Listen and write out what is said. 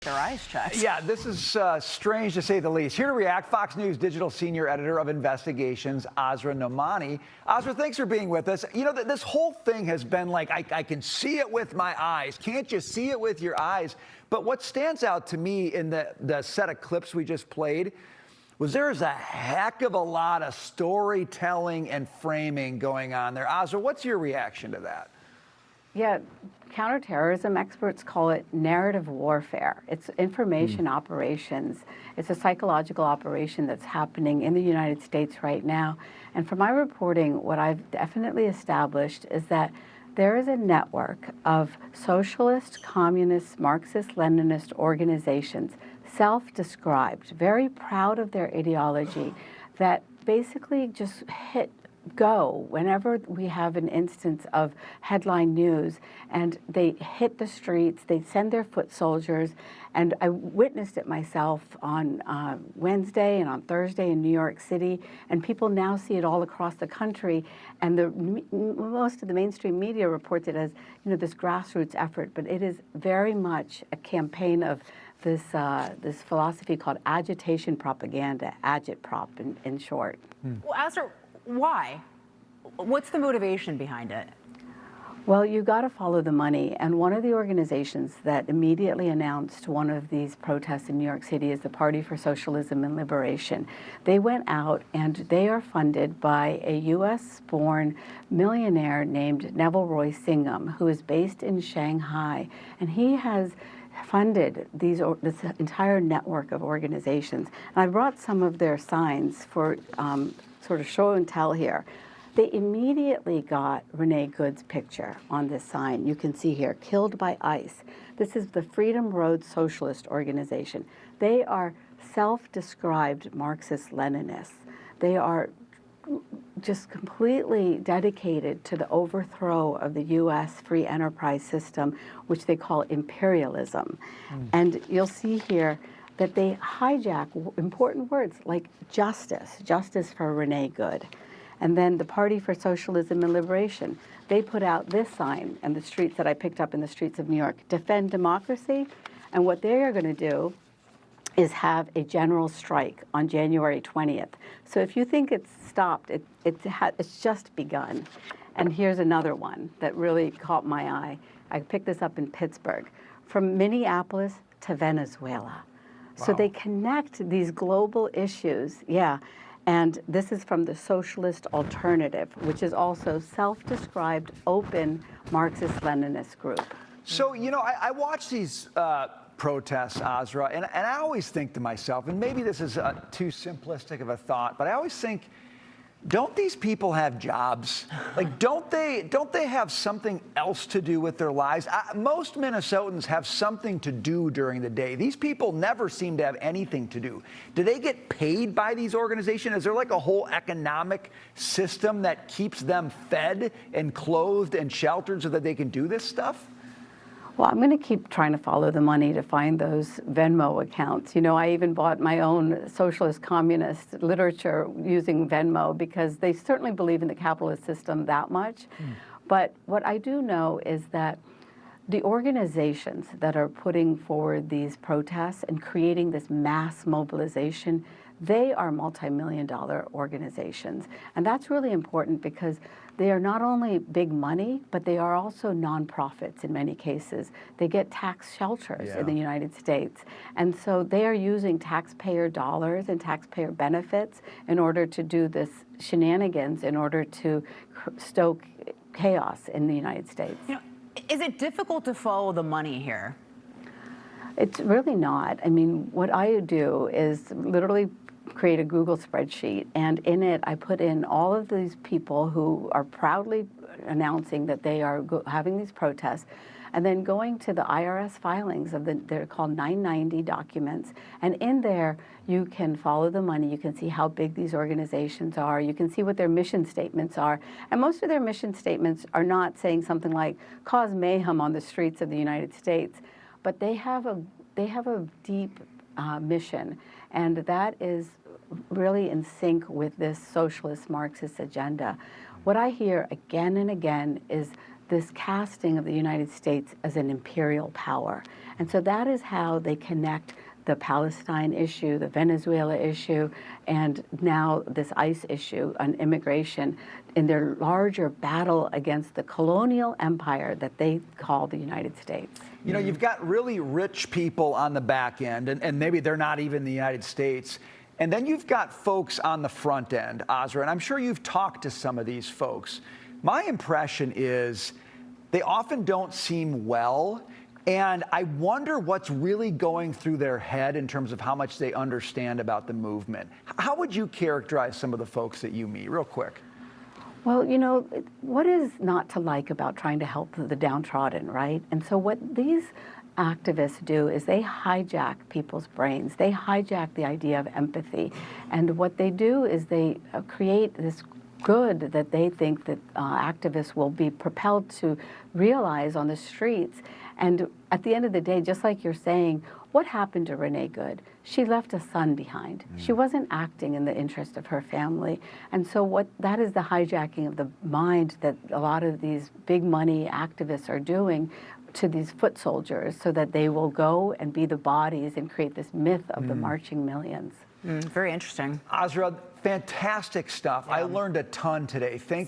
their eyes checked. Yeah, this is strange to say the least. Here to react, Fox News digital senior editor of investigations, Asra Nomani. Asra, thanks for being with us. You know, this whole thing has been like, I can see it with my eyes. Can't you see it with your eyes? But what stands out to me in the set of clips we just played was there's a heck of a lot of storytelling and framing going on there. Asra, what's your reaction to that? Yeah, counterterrorism experts call it narrative warfare. It's information operations. It's a psychological operation that's happening in the United States right now. And from my reporting, what I've definitely established is that there is a network of socialist, communist, Marxist-Leninist organizations, self-described, very proud of their ideology, that basically just hit go whenever we have an instance of headline news, and they hit the streets, they send their foot soldiers, and I witnessed it myself on Wednesday and on Thursday in New York City, and people now see it all across the country, and most of the mainstream media reports it as, you know, this grassroots effort, but it is very much a campaign of this this philosophy called agitation propaganda, agitprop in short. Well, Asra, why? What's the motivation behind it? Well, you got to follow the money. And one of the organizations that immediately announced one of these protests in New York City is the Party for Socialism and Liberation. They went out and they are funded by a U.S.-born millionaire named Neville Roy Singham, who is based in Shanghai. And he has funded this entire network of organizations. And I brought some of their signs for sort of show and tell here. They immediately got Renee Good's picture on this sign. You can see here, killed by ICE. This is the Freedom Road Socialist Organization. They are self-described Marxist-Leninists. They are just completely dedicated to the overthrow of the U.S. free enterprise system, which they call imperialism. And you'll see here that they hijack important words like justice for Renee Good. And then the Party for Socialism and Liberation, they put out this sign in the streets that I picked up in the streets of New York, defend democracy. And what they are going to do is have a general strike on January 20th. So if you think it's stopped, it's just begun. And here's another one that really caught my eye. I picked this up in Pittsburgh, from Minneapolis to Venezuela. Wow. So they connect these global issues, yeah. And this is from the Socialist Alternative, which is also self-described open Marxist-Leninist group. So, you know, I watch these protests, Asra, and I always think to myself, and maybe this is too simplistic of a thought, but I always think, don't these people have jobs? Like, don't they have something else to do with their lives? Most Minnesotans have something to do during the day. These people never seem to have anything to do. Do they get paid by these organizations? Is there like a whole economic system that keeps them fed and clothed and sheltered so that they can do this stuff? Well, I'm going to keep trying to follow the money to find those Venmo accounts. You know, I even bought my own socialist communist literature using Venmo because they certainly believe in the capitalist system that much. But what I do know is that the organizations that are putting forward these protests and creating this mass mobilization, they are multi-million-dollar organizations. And that's really important because they are not only big money, but they are also nonprofits in many cases. They get tax shelters in the United States. And so they are using taxpayer dollars and taxpayer benefits in order to do this shenanigans, in order to stoke chaos in the United States. You know, is it difficult to follow the money here? It's really not. I mean, what I do is literally create a Google spreadsheet, and in it I put in all of these people who are proudly announcing that they are having these protests, and then going to the IRS filings of they're called 990 documents, and in there you can follow the money, you can see how big these organizations are, you can see what their mission statements are, and most of their mission statements are not saying something like cause mayhem on the streets of the United States, but they have a deep mission, and that is really in sync with this socialist Marxist agenda. What I hear again and again is this casting of the United States as an imperial power. And so that is how they connect the Palestine issue, the Venezuela issue, and now this ICE issue on immigration in their larger battle against the colonial empire that they call the United States. You know, you've got really rich people on the back end, and maybe they're not even the United States. And then you've got folks on the front end, Asra, and I'm sure you've talked to some of these folks. My impression is they often don't seem well, and I wonder what's really going through their head in terms of how much they understand about the movement. How would you characterize some of the folks that you meet, real quick? Well, you know, what is not to like about trying to help the downtrodden, right? And so what these activists do is they hijack people's brains. They hijack the idea of empathy. And what they do is they create this good that they think that activists will be propelled to realize on the streets. And at the end of the day, just like you're saying, what happened to Renee Good? She left a son behind. She wasn't acting in the interest of her family. And so that is the hijacking of the mind that a lot of these big money activists are doing to these foot soldiers so that they will go and be the bodies and create this myth of the marching millions. Very interesting. Asra, fantastic stuff. I learned a ton today. Thank you.